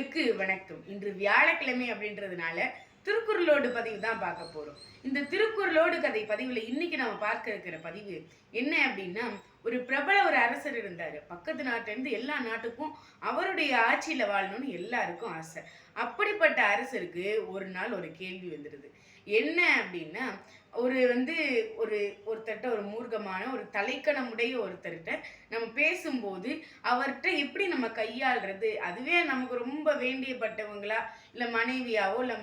நேயர்களுக்கு வணக்கம். இன்று வியாழக்கிழமை அப்படின்றதுனால திருக்குறளோடு பதிவு தான் பார்க்க போறோம். இந்த திருக்குறளோடு கதை பதிவுல இன்னைக்கு நம்ம பார்க்க இருக்கிற பதிவு என்ன அப்படின்னா, ஒரு அரசர் இருந்தாரு. பக்கத்து நாட்டுல இருந்து எல்லா நாட்டுக்கும் அவருடைய ஆட்சியில வாழணும்னு எல்லாருக்கும் ஆசை. அப்படிப்பட்ட அரசருக்கு ஒரு நாள் ஒரு கேள்வி வந்துடுது. என்ன அப்படின்னா, ஒரு வந்து ஒரு ஒருத்தர்ட்ட ஒரு மூர்க்கமான ஒரு தலைக்கணமுடைய ஒருத்தர்கிட்ட நம்ம பேசும்போது அவர்கிட்ட எப்படி நம்ம கையாளுறது, அதுவே நமக்கு ரொம்ப வேண்டியப்பட்டவங்களா இல்லை மனைவியாவோ இல்லை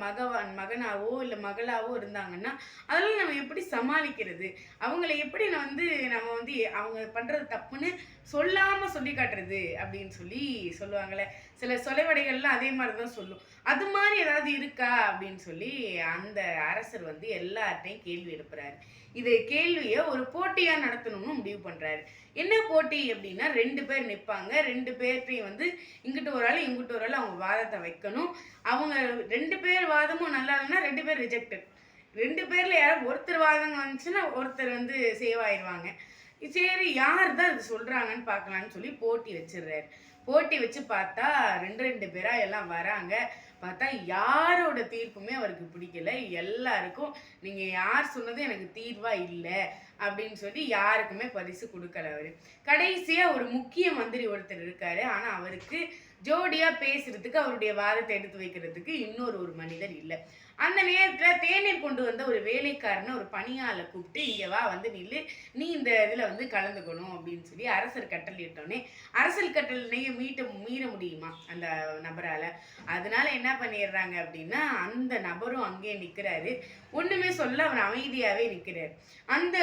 மகனாவோ இல்லை மகளாவோ இருந்தாங்கன்னா அதெல்லாம் நம்ம எப்படி சமாளிக்கிறது, அவங்கள எப்படி நம்ம வந்து அவங்க பண்றது தப்புன்னு சொல்லாம சொல்லி காட்டுறது அப்படின்னு சொல்லி சொல்லுவாங்களே. சில சொலைவடைகள்லாம் அதே மாதிரி தான் சொல்லும். அது மாதிரி ஏதாவது இருக்கா அப்படின்னு சொல்லி அந்த அரசர் வந்து எல்லார்ட்டையும் கேள்வி எழுப்புறாரு. இது கேள்வியை ஒரு போட்டியா நடத்தணும்னு முடிவு பண்றாரு. என்ன போட்டி அப்படின்னா, 2 பேர் நிற்பாங்க. 2 பேர்ட்டையும் வந்து இங்கிட்டு ஒரு ஆள் இங்கிட்டு ஒரு ஆள் அவங்க வாதத்தை வைக்கணும். அவங்க 2 பேர் வாதமும் நல்லா இல்லைன்னா 2 பேர் ரிஜெக்டட். 2 பேர்ல யாராவது ஒருத்தர் வாதம் வந்துச்சுன்னா ஒருத்தர் வந்து சேவ் ஆயிடுவாங்க. சரி, யார் தான் இது சொல்றாங்கன்னு பார்க்கலான்னு சொல்லி போட்டி வச்சிடுறாரு. போட்டி வச்சு பார்த்தா 2 பேரா எல்லாம் வராங்க. பார்த்தா யாரோட தீர்ப்புமே அவருக்கு பிடிக்கல. எல்லாருக்கும் நீங்க யார் சொன்னதும் எனக்கு தீர்வா இல்லை அப்படின்னு சொல்லி யாருக்குமே பரிசு கொடுக்கல அவரு. கடைசியா ஒரு முக்கிய மந்திரி ஒருத்தர் இருக்காரு. ஆனா அவருக்கு ஜோடியா பேசுறதுக்கு, அவருடைய வாதத்தை எடுத்து வைக்கிறதுக்கு ஒரு மனிதர் இல்லை. அந்த நேரத்துல தேநீர் கொண்டு வந்த ஒரு வேலைக்காரனை ஒரு பணியாளை கூப்பிட்டு, இங்க வா, வந்து நில்லு, நீ இந்த இதுல வந்து கலந்துக்கணும் அப்படின்னு சொல்லி அரசர் கட்டளையிட்டோன்னே, அரசல் கட்டளையை மீற முடியுமா அந்த நபரால? அதனால என்ன பண்ணிடுறாங்க அப்படின்னா, அந்த நபரும் அங்கேயே நிக்கிறாரு. ஒண்ணுமே சொல்ல அவர் அமைதியாவே நிக்கிறாரு. அந்த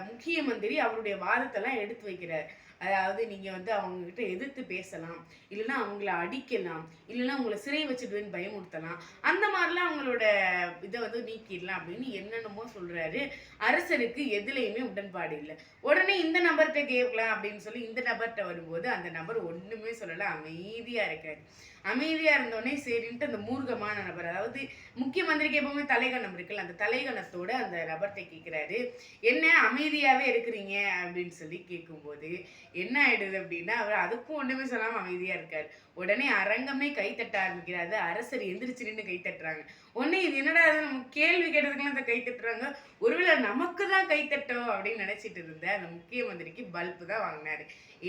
முக்கிய மந்திரி அவருடைய வாதத்தெல்லாம் எடுத்து வைக்கிறார். அதாவது நீங்க வந்து அவங்க கிட்ட எதிர்த்து பேசலாம், இல்லைன்னா அவங்கள அடிக்கலாம், இல்லைன்னா அவங்கள சிறை வச்சுடுவேன்னு பயமுறுத்தலாம், அந்த மாதிரிலாம் அவங்களோட இதை வந்து நீக்கிடலாம் அப்படின்னு என்னென்னமோ சொல்றாரு. அரசருக்கு எதுலையுமே உடன்பாடு இல்லை. உடனே இந்த நபர்கிட்ட கேட்கலாம் அப்படின்னு சொல்லி இந்த நபர்கிட்ட வரும்போது அந்த நபர் ஒண்ணுமே சொல்லல, அமைதியா இருக்காரு. அமைதியா இருந்தோடனே சரின்ட்டு அந்த மூர்க்கமான நபர், அதாவது முக்கிய மந்திரிக்கு எப்பவுமே தலைகணம் இருக்குல்ல, அந்த தலைகணத்தோட அந்த நபர்கிட்ட கேட்கிறாரு, என்ன அமைதியாவே இருக்கிறீங்க அப்படின்னு சொல்லி கேட்கும்போது என்ன ஆயிடுது அப்படின்னா, அவர் அதுக்கும் ஒண்ணுமே சொல்லாம அமைதியா இருக்காரு. உடனே அரங்கமே கைத்தட்ட ஆரம்பிக்கிறாரு. அரசர் எந்திரிச்சு நின்று கைத்தட்டுறாங்க. உடனே இது என்னடா, நம்ம கேள்வி கேட்டதுக்கெல்லாம் இந்த கைத்தட்டுறாங்க, ஒருவேளை நமக்கு தான் கைத்தட்டோம் அப்படின்னு நினைச்சிட்டு இருந்த அந்த முக்கிய மந்திரிக்கு பல்பு தான் வாங்கினாரு.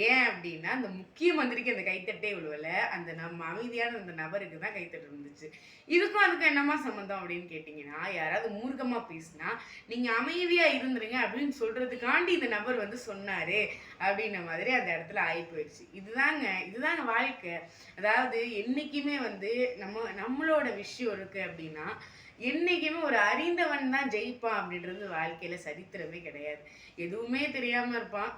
ஏன் அப்படின்னா, அந்த முக்கிய மந்திரிக்கு அந்த கைத்தட்டே விழுவல, அந்த நம்ம அமைதியான அந்த நபருக்கு தான் கைத்தட்டு இருந்துச்சு. இதுக்கும் அதுக்கும் என்னமா சம்மந்தம் அப்படின்னு கேட்டீங்கன்னா, யாராவது மூர்க்கமா பேசினா நீங்க அமைதியா இருந்துருங்க அப்படின்னு சொல்றதுக்காண்டி இந்த நபர் வந்து சொன்னாரு அப்படின்ன மாதிரி அந்த இடத்துல ஆகி போயிடுச்சு. இதுதாங்க வாழ்க்கை. அதாவது என்னைக்குமே வந்து நம்மளோட விஷயம் இருக்கு அப்படின்னா, என்னைக்குமே ஒரு அறிந்தவன் தான் ஜெயிப்பான் அப்படின்றது வாழ்க்கையில சரித்திரமே கிடையாது. எதுவுமே தெரியாம இருப்பான்.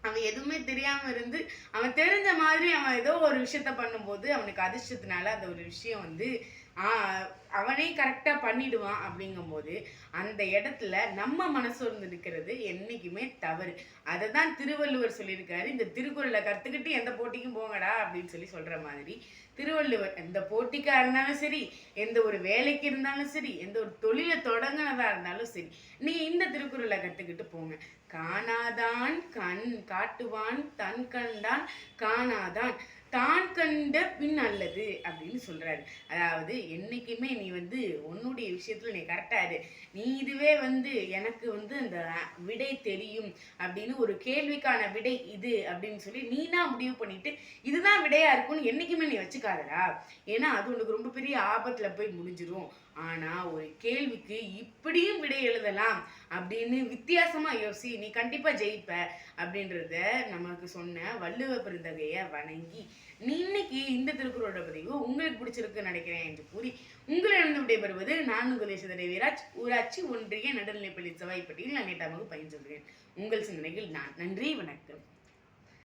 அவன் எதுவுமே தெரியாம இருந்து அவன் தெரிஞ்ச மாதிரி அவன் ஏதோ ஒரு விஷயத்த பண்ணும்போது அவனுக்கு அதிர்ஷ்டத்தினால அந்த ஒரு விஷயம் வந்து அவனே கரெக்டா பண்ணிடுவான். அப்படிங்கும்போது அந்த இடத்துல நம்ம மனசோர்ந்து இருக்கிறது என்னைக்குமே தவறு. அதை தான் திருவள்ளுவர் சொல்லியிருக்காரு. இந்த திருக்குறளை கத்துக்கிட்டு எந்த போட்டிக்கும் போங்கடா அப்படின்னு சொல்லி சொல்ற மாதிரி திருவள்ளுவர் எந்த போட்டிக்கா இருந்தாலும் சரி, எந்த ஒரு வேலைக்கு இருந்தாலும் சரி, எந்த ஒரு தொழிலை தொடங்கினதா இருந்தாலும் சரி, நீ இந்த திருக்குறளை கத்துக்கிட்டு போங்க. காணாதான் கண் காட்டுவான், தன் கண்டான் காணாதான் தான் கண்ட பின் அல்லது அப்படின்னு சொல்றாரு. அதாவது என்னைக்குமே நீ வந்து உன்னுடைய விஷயத்துல நீ கரெக்டா இரு. நீ இதுவே வந்து எனக்கு வந்து அந்த விடை தெரியும் அப்படின்னு ஒரு கேள்விக்கான விடை இது அப்படின்னு சொல்லி நீனா முடிவு பண்ணிட்டு இதுதான் விடையா இருக்கும்னு என்னைக்குமே நீ வச்சுக்காதடா. ஏன்னா அது உனக்கு ரொம்ப பெரிய ஆபத்துல போய் முடிஞ்சிரும். ஆனா ஒரு கேள்விக்கு இப்படியும் விடை எழுதலாம் அப்படின்னு வித்தியாசமா யோசி, நீ கண்டிப்பா ஜெயிப்ப அப்படின்றத நமக்கு சொன்ன வள்ளுவ பெருந்தகைய வணங்கி இன்னைக்கு இந்த திருக்குறளோட பதிவு உங்களுக்கு பிடிச்சிருக்குன்னு நினைக்கிறேன் என்று கூறி உங்களிடம் விடைபெறுவது நான் உங்கள் தேசதரை வீராஜ், ஊராட்சி ஒன்றிய நடுநிலைப்பள்ளி செவ்வாய்ப்பட்டியில் நான் நேட்டாக பயின்று சொல்கிறேன். உங்கள் சிந்தனைகள் நான். நன்றி, வணக்கம்.